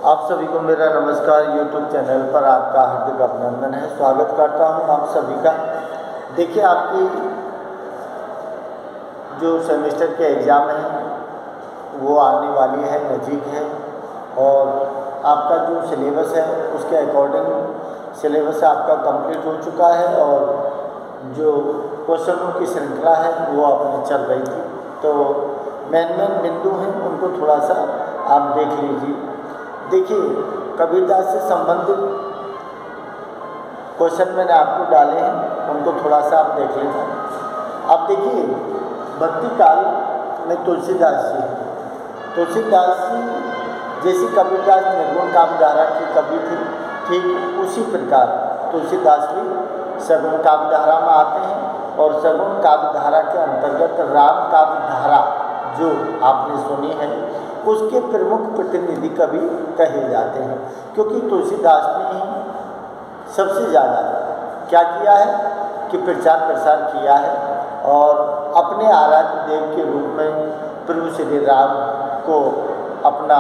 आप सभी को मेरा नमस्कार। YouTube चैनल पर आपका हार्दिक अभिनंदन है। स्वागत करता हूं आप सभी का। देखिए, आपकी जो सेमेस्टर के एग्ज़ाम हैं वो आने वाली है, नज़दीक है, और आपका जो सिलेबस है उसके अकॉर्डिंग सिलेबस आपका कंप्लीट हो चुका है और जो क्वेश्चनों की श्रृंखला है वो अपनी चल रही थी। तो मेन बिंदु हैं उनको थोड़ा सा आप देख लीजिए। देखिए, कबीरदास से संबंधित क्वेश्चन मैंने आपको डाले हैं, उनको थोड़ा सा आप देख लेना। अब देखिए, भक्ति काल में तुलसीदास जी हैं। तुलसीदास जी जैसी कबीरदास निर्गुण कामधारा की कवि थी, ठीक उसी प्रकार तुलसीदास भी सगुण काव्यधारा में आते हैं। और सगुण काव्यधारा के अंतर्गत राम काव्यधारा जो आपने सुनी है उसके प्रमुख प्रतिनिधि कवि कहे जाते हैं, क्योंकि तुलसीदास ने ही सबसे ज़्यादा क्या किया है कि प्रचार प्रसार किया है और अपने आराध्य देव के रूप में प्रभु श्री राम को अपना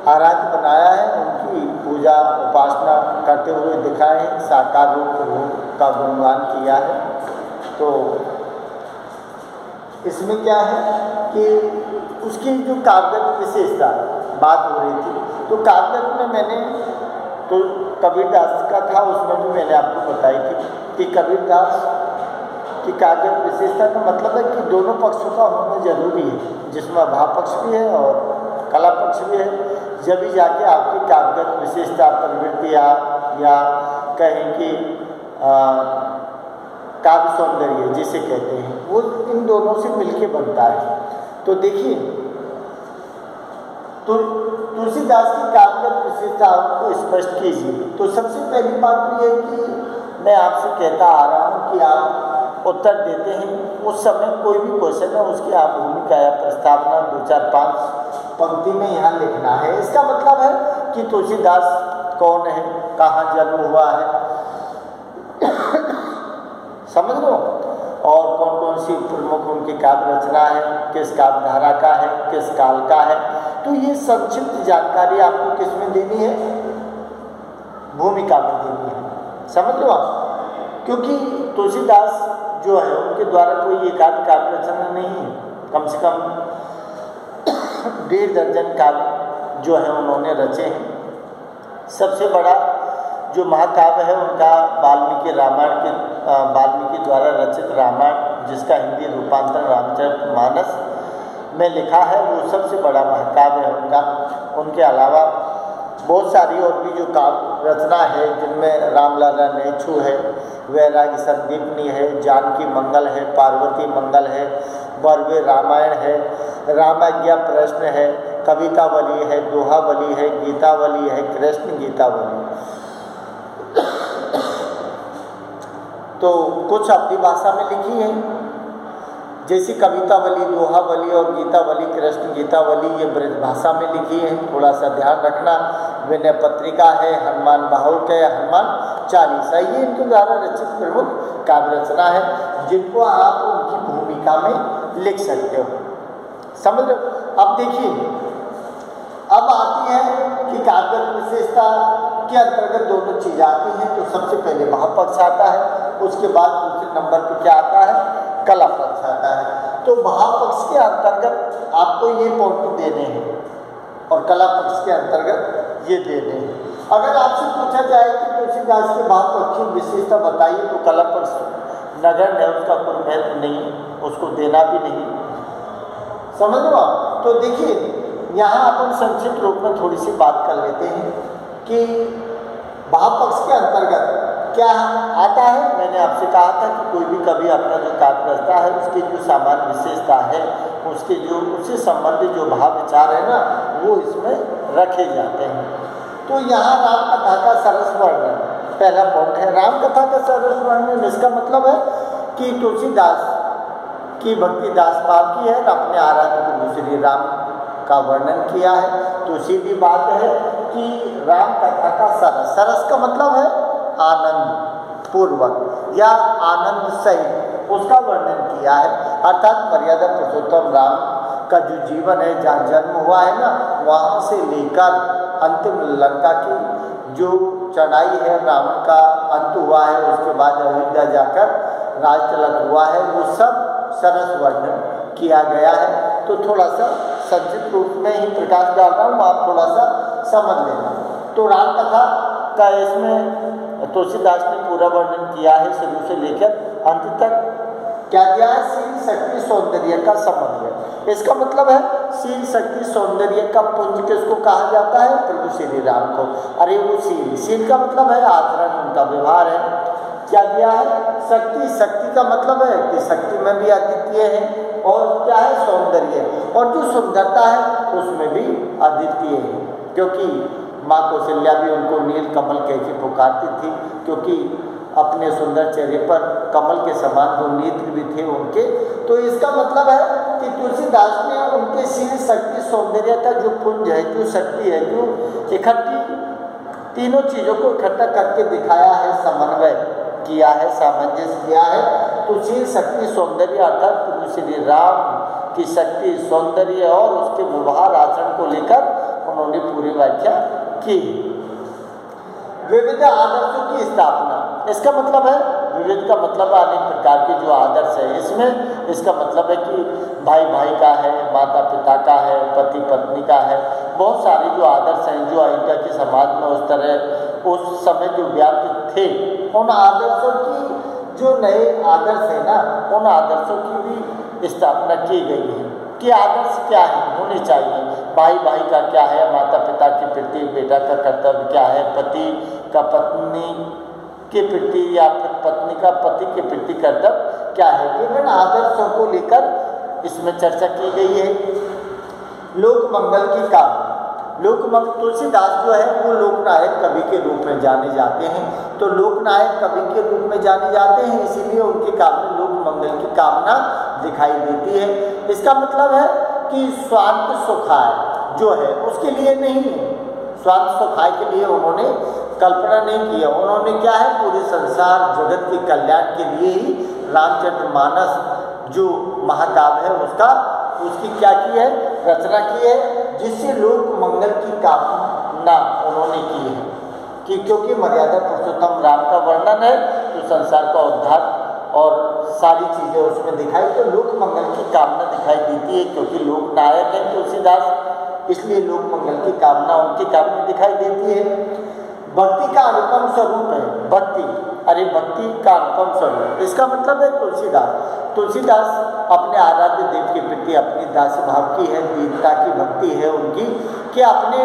आराध्य बनाया है, उनकी पूजा उपासना करते हुए दिखाए हैं, साकार रूप का गुणगान किया है। तो इसमें क्या है कि उसकी जो काव्यगत विशेषता बात हो रही थी, तो काव्यगत में मैंने तो कबीरदास का था, उसमें भी मैंने आपको बताई थी कि कबीरदास की काव्यगत विशेषता का मतलब है कि दोनों पक्षों का होना जरूरी है, जिसमें भाव पक्ष भी है और कला पक्ष भी है। जब भी जाके आपकी काव्यगत विशेषता प्रवृत्ति या कहें कि काव्य सौंदर्य जिसे कहते हैं वो इन दोनों से मिलके बनता है। तो देखिए, तो तुलसीदास की काव्यगत विशेषताओं को स्पष्ट कीजिए। तो सबसे पहली बात तो ये है कि मैं आपसे कहता आ रहा हूँ कि आप उत्तर देते हैं उस समय कोई भी क्वेश्चन है उसकी आप भूमिका या प्रस्तावना 2, 4, 5 पंक्ति में यहाँ लिखना है। इसका मतलब है कि तुलसीदास कौन है, कहाँ जन्म हुआ है, समझ लो, और कौन कौन सी प्रमुख उनकी काव्य रचना है, किस काव्यधारा का है, किस काल का है। तो ये संक्षिप्त जानकारी आपको किस में देनी है, भूमिका में देनी है, समझ लो आप। क्योंकि तुलसीदास जो है उनके द्वारा कोई एकाध काव्य रचना नहीं है, कम से कम 1.5 दर्जन काव्य जो है उन्होंने रचे हैं। सबसे बड़ा जो महाकाव्य है उनका वाल्मीकि द्वारा रचित रामायण, जिसका हिंदी रूपांतरण रामचरितमानस में लिखा है, वो सबसे बड़ा महाकाव्य है उनका। उनके अलावा बहुत सारी और भी जो काव्य रचना है जिनमें रामलला नेछु है, वैरागी संदीपनी है, जानकी मंगल है, पार्वती मंगल है, बर्वे रामायण है, रामाज्ञा प्रश्न है, कवितावली है, दोहावली है, गीतावली है, कृष्ण गीतावली। तो कुछ अपनी भाषा में लिखी है, जैसी कवितावली, दोहावली और गीतावली, कृष्ण गीतावली, ये ब्रज भाषा में लिखी है, थोड़ा सा ध्यान रखना। विनय पत्रिका है, हनुमान बाहुल्य है, हनुमान चालीसा, ये इनके द्वारा रचित प्रमुख काव्य रचना है जिनको आप उनकी भूमिका में लिख सकते हो, समझ लो। अब देखिए, अब आती है कि काव्य विशेषता के अंतर्गत दोनों चीज़ आती हैं। तो सबसे पहले भाव पक्ष आता है, उसके बाद दूसरे नंबर पर क्या आता है, कला पक्ष आता है। तो भाव पक्ष के अंतर्गत आपको ये पॉइंट देने हैं और कला पक्ष के अंतर्गत ये देने हैं। अगर आपसे पूछा जाए कि तुलसीदास के भाव पक्ष की विशेषता बताइए, तो कला पक्ष नगण्य है, उसका कोई महत्व नहीं, उसको देना भी नहीं, समझ लो आप। तो देखिए, यहाँ अपन संक्षिप्त रूप में थोड़ी सी बात कर लेते हैं कि भाव पक्ष के अंतर्गत क्या आता है। मैंने आपसे कहा था कि कोई भी कवि अपना जो काव्य रचता है उसकी जो सामान्य विशेषता है, उसके जो उससे संबंधित जो भाव विचार है ना, वो इसमें रखे जाते हैं। तो यहाँ राम कथा का सरस वर्णन पहला पॉइंट है। राम कथा का सरस वर्णन, इसका मतलब है कि तुलसीदास की भक्ति दास भाव की है, अपने आराध्य प्रभु श्री राम का वर्णन किया है। तो सीधी बात है कि राम कथा का सरस का मतलब है आनंद पूर्वक या आनंद सहित उसका वर्णन किया है, अर्थात मर्यादा पुरुषोत्तम राम का जो जीवन है, जहाँ जन्म हुआ है ना, वहाँ से लेकर अंतिम लंका की जो चढ़ाई है, रावण का अंत हुआ है, उसके बाद अयोध्या जाकर राज तिलक हुआ है, वो सब सरस वर्णन किया गया है। तो थोड़ा सा संक्षिप्त रूप में ही प्रकाश डाल रहा हूँ, आप थोड़ा सा समझ लेना। तो राम कथा का इसमें तुलसीदास ने पूरा वर्णन किया है, शुरू से लेकर अंत तक। क्या दिया है? शील, शक्ति, सौंदर्य का समन्वय। इसका मतलब है शील, शक्ति, सौंदर्य का पुंज किसको कहा जाता है? प्रभु श्री राम को। अरे वो शील का मतलब है आचरण, उनका व्यवहार है। क्या दिया है? शक्ति, शक्ति का मतलब है कि शक्ति में भी अद्वितीय है। और क्या है? सौंदर्य, और जो सुंदरता है उसमें भी अद्वितीय है, क्योंकि माँ कौशल्या भी उनको नील कमल कह के पुकारती थी, क्योंकि अपने सुंदर चेहरे पर कमल के समान वो नेत्र भी थे उनके। तो इसका मतलब है कि तुलसीदास ने उनके शील, शक्ति, सौंदर्य का जो पुंज है, जो शक्ति है, जो इकट्ठी तीनों चीज़ों को इकट्ठा करके दिखाया है, समन्वय किया है, सामंजस्य किया है। तो शील, शक्ति, सौंदर्य अर्थात प्रभु श्री राम की शक्ति, सौंदर्य और उसके व्यवहार आचरण को लेकर उन्होंने पूरी व्याख्या की। विविध आदर्शों की स्थापना, इसका मतलब है विविध का मतलब अनेक प्रकार के जो आदर्श है इसमें, इसका मतलब है कि भाई भाई का है, माता पिता का है, पति पत्नी का है, बहुत सारे जो आदर्श हैं जो अयोध्या के समाज में उस तरह उस समय जो व्याप्त थे, उन आदर्शों की जो नए आदर्श है ना, उन आदर्शों की भी स्थापना की गई है कि आदर्श क्या है, होने चाहिए। भाई भाई का क्या है, माता पिता के प्रति बेटा का कर्तव्य क्या है, पति का पत्नी के प्रति या फिर पत्नी का पति के प्रति कर्तव्य क्या है, विभिन्न आदर्शों को लेकर इसमें चर्चा की गई है। लोक मंगल की कामना, लोक मंगल, तुलसीदास जो है वो लोकनायक कवि के रूप में जाने जाते हैं। तो लोकनायक कवि के रूप में जाने जाते हैं, इसीलिए उनके काम में लोक मंगल की कामना दिखाई देती है। इसका मतलब है कि स्वार्थ सुखाय जो है उसके लिए नहीं है, स्वार्थ सुखाय के लिए उन्होंने कल्पना नहीं किया। उन्होंने क्या है, पूरे संसार जगत के कल्याण के लिए ही रामचरितमानस जो महाकाव्य है उसकी क्या की है, रचना की है, जिससे लोक मंगल की कामना उन्होंने की है कि क्योंकि मर्यादा पुरुषोत्तम राम का वर्णन है तो संसार का उद्धार और सारी चीज़ें उसमें दिखाई, तो लोक मंगल की कामना दिखाई देती है। क्योंकि लोक नायक है तुलसीदास, इसलिए लोक मंगल की कामना उनकी कामना दिखाई देती है। भक्ति का अनुपम स्वरूप है, भक्ति, अरे भक्ति का अनुपम स्वरूप, इसका मतलब है तुलसीदास अपने आराध्य देव के प्रति अपनी दास भाव की है, दीनता की भक्ति है उनकी, कि अपने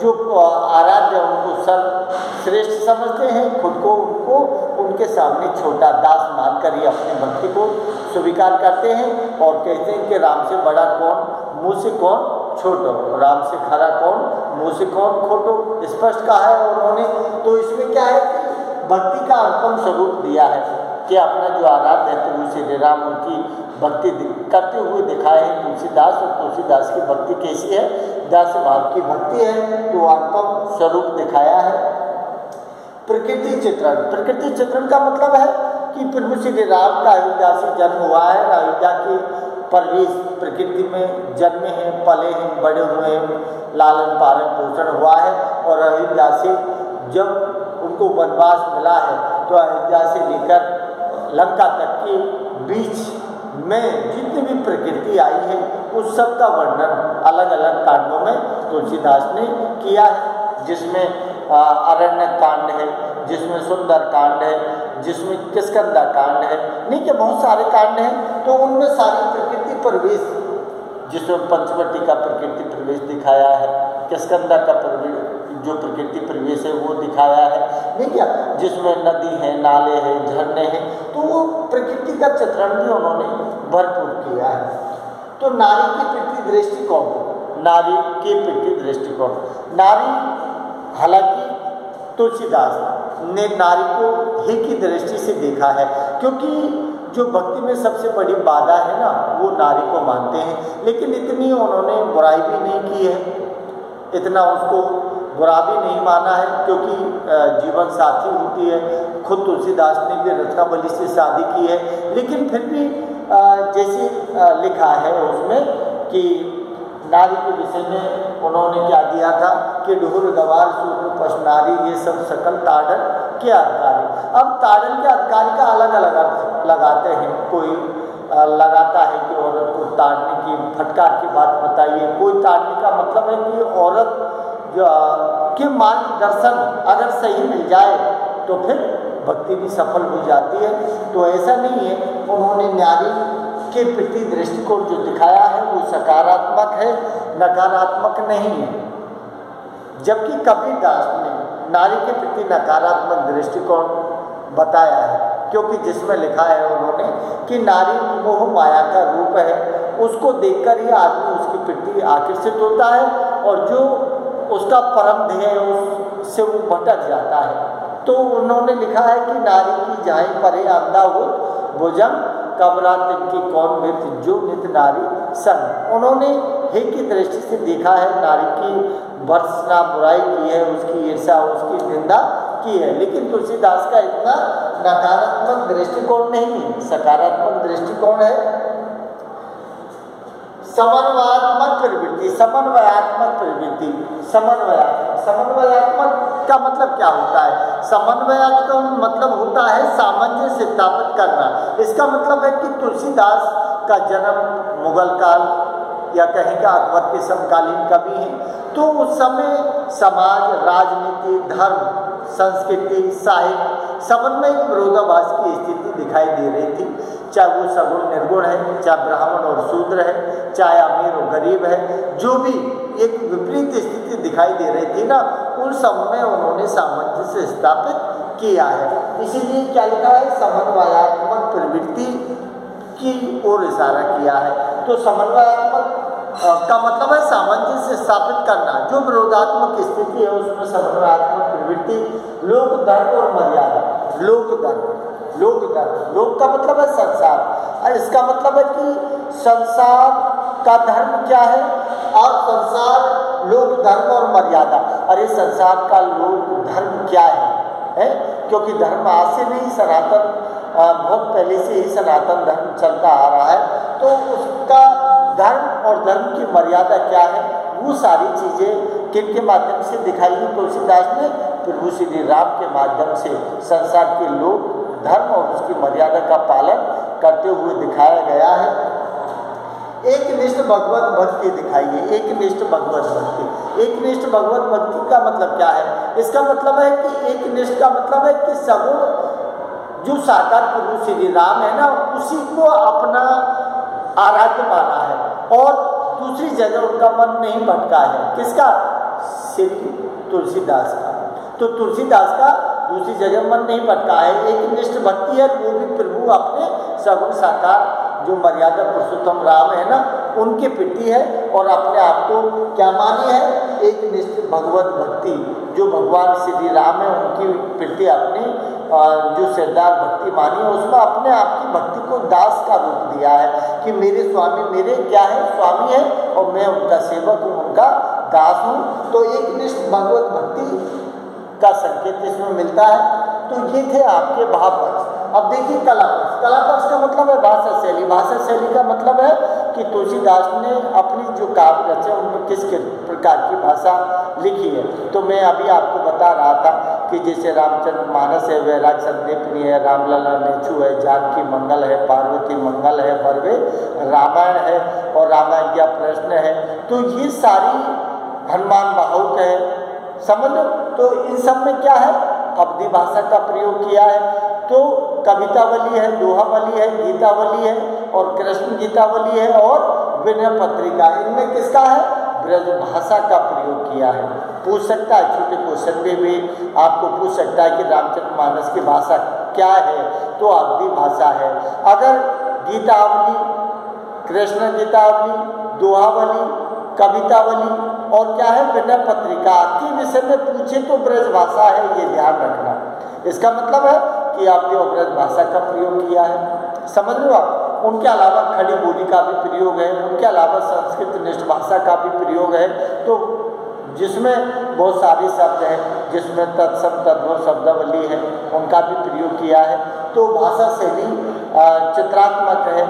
जो आराध्य उनको सर्वश्रेष्ठ समझते हैं, खुद को उनको उनके सामने छोटा दास मानकर ही अपनी भक्ति को स्वीकार करते हैं और कहते हैं कि राम से बड़ा कौन, मुँह से कौन छोटो, राम से खरा कौन, मुँह से कौन खोटो, स्पष्ट कहा है उन्होंने। तो इसमें क्या है कि भक्ति का अनुपम स्वरूप दिया है कि अपना जो आराध्य है प्रभु श्री राम, उनकी भक्ति करते हुए दिखाए हैं तुलसीदास। और तुलसीदास की भक्ति कैसी है, दास भाव की भक्ति है, तो अनुपम स्वरूप दिखाया है। प्रकृति चित्रण, प्रकृति चित्रण का मतलब है कि प्रभु श्री राम का अयोध्या से जन्म हुआ है, अयोध्या के परवेश प्रकृति में जन्मे हैं, पले हैं, बड़े हुए हैं, लालन पालन पोषण हुआ है। और अयोध्या से जब उनको वनवास मिला है तो अयोध्या से लेकर लंका तक के बीच में जितनी भी प्रकृति आई है उस सब का वर्णन अलग अलग कांडों में तुलसीदास ने किया है, जिसमें अरण्य कांड है, जिसमें सुंदर कांड है, जिसमें किष्किंधा कांड है, नहीं कि बहुत सारे कांड हैं। तो उनमें सारी प्रकृति प्रवेश, जिसमें पंचवटी का प्रकृति प्रवेश दिखाया है, किष्किंधा का जो प्रकृति प्रवेश है वो दिखाया है, नहीं क्या, जिसमें नदी है, नाले हैं, झरने हैं, तो वो प्रकृति का चित्रण भी उन्होंने भरपूर किया है। तो नारी की प्रति दृष्टिकोण, नारी की प्रति दृष्टिकोण, नारी, हालांकि तुलसीदास ने नारी को ही की दृष्टि से देखा है, क्योंकि जो भक्ति में सबसे बड़ी बाधा है ना वो नारी को मानते हैं। लेकिन इतनी उन्होंने बुराई भी नहीं की है, इतना उसको बुरा भी नहीं माना है, क्योंकि जीवन साथी होती है। खुद तुलसीदास ने भी रत्नावली से शादी की है, लेकिन फिर भी जैसे लिखा है उसमें कि नारी के विषय में उन्होंने क्या दिया था कि ढूर गवार सूत्र पशनारी ये सब सकल ताड़न के अधिकारी। अब ताड़न के अधिकारी का अलग अलग अर्थ लगाते हैं। कोई लगाता है कि औरत को ताड़ने की, फटकार की बात बताइए। कोई ताड़ने का मतलब है कि औरत के मार्गदर्शन अगर सही मिल जाए तो फिर भक्ति भी सफल हो जाती है। तो ऐसा नहीं है, उन्होंने नारी के प्रति दृष्टिकोण जो दिखाया है वो सकारात्मक है, नकारात्मक नहीं है। जबकि कबीरदास ने नारी के प्रति नकारात्मक दृष्टिकोण बताया है, क्योंकि जिसमें लिखा है उन्होंने कि नारी मोह माया का रूप है, उसको देखकर ही आदमी उसके प्रति आकर्षित होता है और जो उसका परम ध्येय है उससे वो भटक जाता है। तो उन्होंने लिखा है कि नारी की जाए परे अंधा हो भुजंग कबरा तिनकी कौन मृत जो नित नारी सन। उन्होंने हे की दृष्टि से देखा है, नारी की भर्त्सना बुराई की है, उसकी ईर्ष्या, उसकी निंदा की है। लेकिन तुलसीदास का इतना नकारात्मक दृष्टिकोण नहीं है, सकारात्मक दृष्टिकोण है। समन्वयात्मक प्रवृत्ति, समन्वयात्मक प्रवृत्ति, समन्वयात्मक का मतलब क्या होता है? समन्वयात्मक का मतलब होता है सामंजस्य स्थापित करना। इसका मतलब है कि तुलसीदास का जन्म मुगल काल या कहीं का अकबर के समकालीन कवि हैं, तो उस समय समाज, राजनीति, धर्म, संस्कृति, साहित्य समन्वय विरोधाभास की स्थिति दिखाई दे रही थी। चाहे वो सगुण निर्गुण है, चाहे ब्राह्मण और शूद्र है, चाहे अमीर और गरीब है, जो भी एक विपरीत स्थिति दिखाई दे रही थी ना, उन सब में उन्होंने सामंजस्य स्थापित किया है। इसीलिए क्या लिखा है? समन्वयात्मक प्रवृत्ति की ओर इशारा किया है। तो समन्वयात्मक का मतलब है सामंजस्य स्थापित करना। जो विरोधात्मक स्थिति है उसमें समन्वयात्मक प्रवृत्ति, लोक धर्म और मर्यादा। लोक का मतलब है संसार, और इसका मतलब है कि संसार का धर्म क्या है और संसार, लोक धर्म और मर्यादा। अरे संसार का लोक धर्म क्या है? क्योंकि धर्म आज से नहीं, सनातन बहुत पहले से ही सनातन धर्म चलता आ रहा है। तो उसका धर्म और धर्म की मर्यादा क्या है, वो सारी चीज़ें किनके माध्यम से दिखाई है? तुलसीदास ने प्रभु श्री राम के माध्यम से संसार के लोग धर्म और उसकी मर्यादा का पालन करते हुए दिखाया गया है। एक निष्ठ भगवत भक्ति दिखाइए, एक निष्ठ भगवत भक्ति। एक निष्ठ भगवत भक्ति का मतलब क्या है? इसका मतलब है कि एक निष्ठ का मतलब है कि सगुण जो साकार प्रभु श्री राम है ना, उसी को अपना आराध्य माना है और दूसरी जगह उनका मन नहीं भटका है। किसका? श्री तुलसीदास का। तो तुलसीदास का दूसरी जगह मन नहीं भटका है। एक निष्ठ भक्ति है, वो भी प्रभु अपने सगुण साकार जो मर्यादा पुरुषोत्तम राम है ना, उनके प्रति है और अपने आप को क्या मानी है? एक निष्ठ भगवत भक्ति। जो भगवान श्री राम है उनकी प्रति अपनी जो श्रद्धार भक्ति मानी है, उसमें अपने आप की भक्ति को दास का रूप दिया है कि मेरे स्वामी मेरे क्या है? स्वामी है और मैं उनका सेवक हूँ, उनका दास हूँ। तो एक निष्ठ भगवत भक्ति का संकेत इसमें मिलता है। तो ये थे आपके भावपक्ष। अब देखिए कलापक्ष। कलापक्ष का मतलब है भाषा शैली। भाषा शैली का मतलब है कि तुलसीदास ने अपनी जो काव्य रचे उनमें किस प्रकार की भाषा लिखी है। तो मैं अभी आपको बता रहा था कि जैसे रामचंद्र मानस है, वैराग संदीपनी है, रामलला नेचू है, जानकी मंगल है, पार्वती मंगल है, बर्वे रामायण है और रामायण का प्रश्न है। तो ये सारी हनुमान बाहुक है, समझ लो। तो इन सब में क्या है? अवधी भाषा का प्रयोग किया है। तो कवितावली है, दोहावली है, गीतावली है और कृष्ण गीतावली है और विनय पत्रिका। इनमें किसका है? ब्रज भाषा का प्रयोग किया है। पूछ सकता है, छोटे क्वेश्चन में भी आपको पूछ सकता है कि रामचरित मानस की भाषा क्या है? तो अवधी भाषा है। अगर गीतावली, कृष्ण गीतावली, दोहावली, कवितावली और क्या है? विनय पत्रिका के विषय में पूछे तो ब्रज भाषा है, ये ध्यान रखना। इसका मतलब है कि आपने ब्रज भाषा का प्रयोग किया है, समझ लो आप। उनके अलावा खड़ी बोली का भी प्रयोग है, उनके अलावा संस्कृत निष्ठ भाषा का भी प्रयोग है। तो जिसमें बहुत सारे शब्द हैं, जिसमें तत्सम तद्भव शब्दावली है, उनका भी प्रयोग किया है। तो भाषा शैली चित्रात्मक है,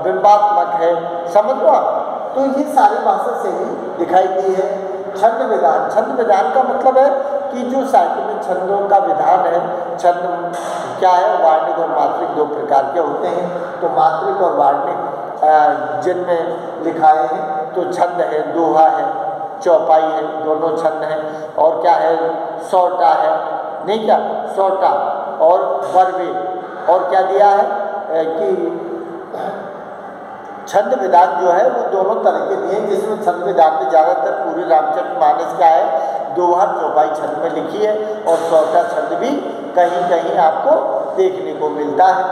बिंबात्मक है, समझ लो आप। तो ये सारी भाषा से ही दिखाई दी है। छंद विधान, छंद विधान का मतलब है कि जो साहित्य में छंदों का विधान है, छंद क्या है, वार्णिक और मात्रिक दो प्रकार के होते हैं। तो मात्रिक और वार्णिक जिनमें लिखाए हैं तो छंद है, दोहा है, चौपाई है, दोनों छंद हैं। और क्या है, सौटा है, नहीं क्या, सौटा और बरवे। और क्या दिया है कि छंद विधान जो है वो दोनों तरह के दिए, जिसमें छंद विधान में ज़्यादातर पूरी रामचरितमानस क्या है, दोहा चौपाई छंद में लिखी है, और सौटा छंद भी कहीं कहीं आपको देखने को मिलता है।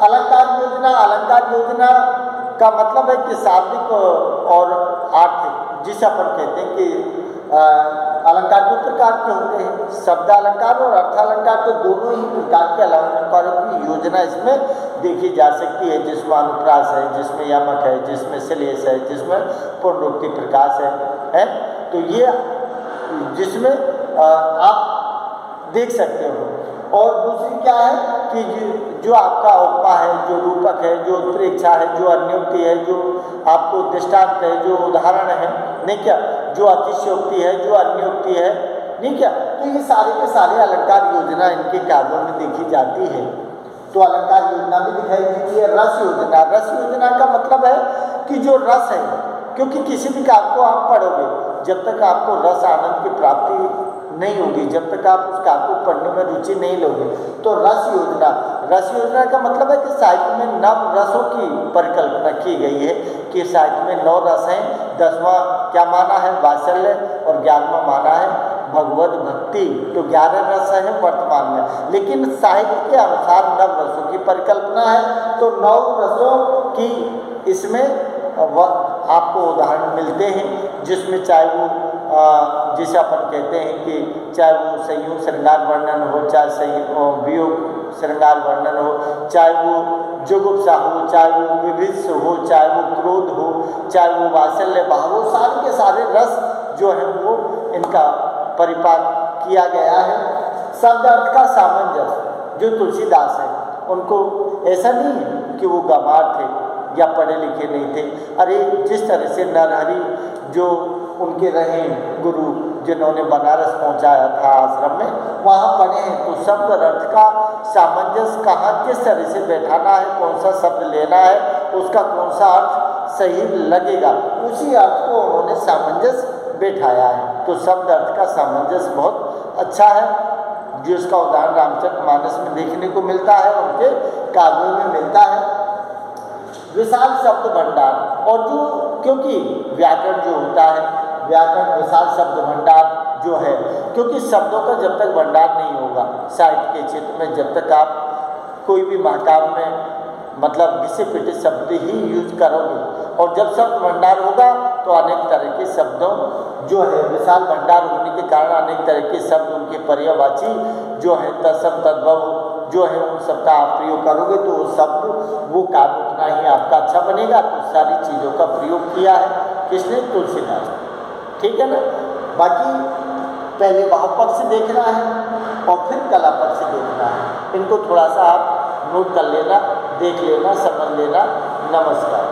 अलंकार योजना, अलंकार योजना का मतलब है कि शाब्दिक और आर्थिक, जिसे अपन कहते हैं कि अलंकार दो प्रकार के होते हैं, शब्द अलंकार और अर्थालंकार। तो दोनों ही प्रकार के अलंकारों की योजना इसमें देखी जा सकती है, जिसमें अनुप्रास है, जिसमें यमक है, जिसमें श्लेष है, जिसमें पुनरुक्ति प्रकाश है। तो ये जिसमें आप देख सकते हो। और दूसरी क्या है कि जो आपका उपमा है, जो रूपक है, जो उत्प्रेक्षा है, जो अन्योक्ति है, जो आपको दृष्टांत है, जो उदाहरण है, नहीं क्या, जो अतिशयोक्ति है, जो अन्योक्ति है, नहीं क्या, तो ये सारे के सारे अलंकार योजना इनके काव्यों में देखी जाती है। तो अलंकार योजना भी दिखाई देती है। रस योजना, रस योजना का मतलब है कि जो रस है, क्योंकि किसी भी काव्य को आप पढ़ोगे, जब तक आपको रस आनंद की प्राप्ति नहीं होगी, जब तक आप उस काव्य को पढ़ने में रुचि नहीं लोगे। तो रस योजना, रस योजना का मतलब है कि साहित्य में नव रसों की परिकल्पना की गई है, कि साहित्य में 9 रस हैं। 10वां क्या माना है, वात्सल्य, और 11वां माना है भगवत भक्ति। तो 11 रस हैं वर्तमान में, लेकिन साहित्य के अनुसार 9 रसों की परिकल्पना है। तो 9 रसों की इसमें आपको उदाहरण मिलते हैं, जिसमें चाहे वो जिसे अपन कहते हैं कि चाहे वो संयोग श्रृंगार वर्णन हो, चाहे वियोग श्रृंगार वर्णन हो, चाहे वो जुगुप्सा हो, चाहे वो विभित्स हो, चाहे वो क्रोध हो, चाहे वो वात्सल्य भाव हो, सारे के सारे रस जो है वो इनका परिपाक किया गया है। शब्द अर्थ का सामंजस्य, जो तुलसीदास है, उनको ऐसा नहीं है कि वो गंवार थे या पढ़े लिखे नहीं थे। अरे जिस तरह से नरहरि जो उनके रहे गुरु, जिन्होंने बनारस पहुंचाया था आश्रम में, वहाँ पढ़े हैं, तो शब्द अर्थ का सामंजस्य कहाँ किस तरह से बैठाना है, कौन सा शब्द लेना है, उसका कौन सा अर्थ सही लगेगा, उसी अर्थ को उन्होंने सामंजस्य बैठाया है। तो शब्द अर्थ का सामंजस्य बहुत अच्छा है, जिसका उदाहरण रामचरितमानस में देखने को मिलता है, उनके काव्यों में मिलता है। विशाल शब्द भंडार, और जो क्योंकि व्याकरण जो होता है, व्याकरण विशाल शब्द भंडार जो है, क्योंकि शब्दों का जब तक भंडार नहीं होगा साहित्य के क्षेत्र में, जब तक आप कोई भी महाकाव्य में मतलब घिसे पिटे शब्द ही यूज करोगे, और जब शब्द भंडार होगा तो अनेक तरह के शब्दों जो है, विशाल भंडार होने के कारण अनेक तरह के शब्द, उनके पर्यायवाची जो है, तत्सम तद्भव जो है, उन सब का आप प्रयोग करोगे तो वो शब्द, वो काव्य उतना ही आपका अच्छा बनेगा। तो सारी चीज़ों का प्रयोग किया है किसने, तुलसीदास। ठीक है ना। बाकी पहले भाव पक्ष से देखना है और फिर कला पक्ष से देखना है। इनको थोड़ा सा आप नोट कर लेना, देख लेना, समझ लेना। नमस्कार।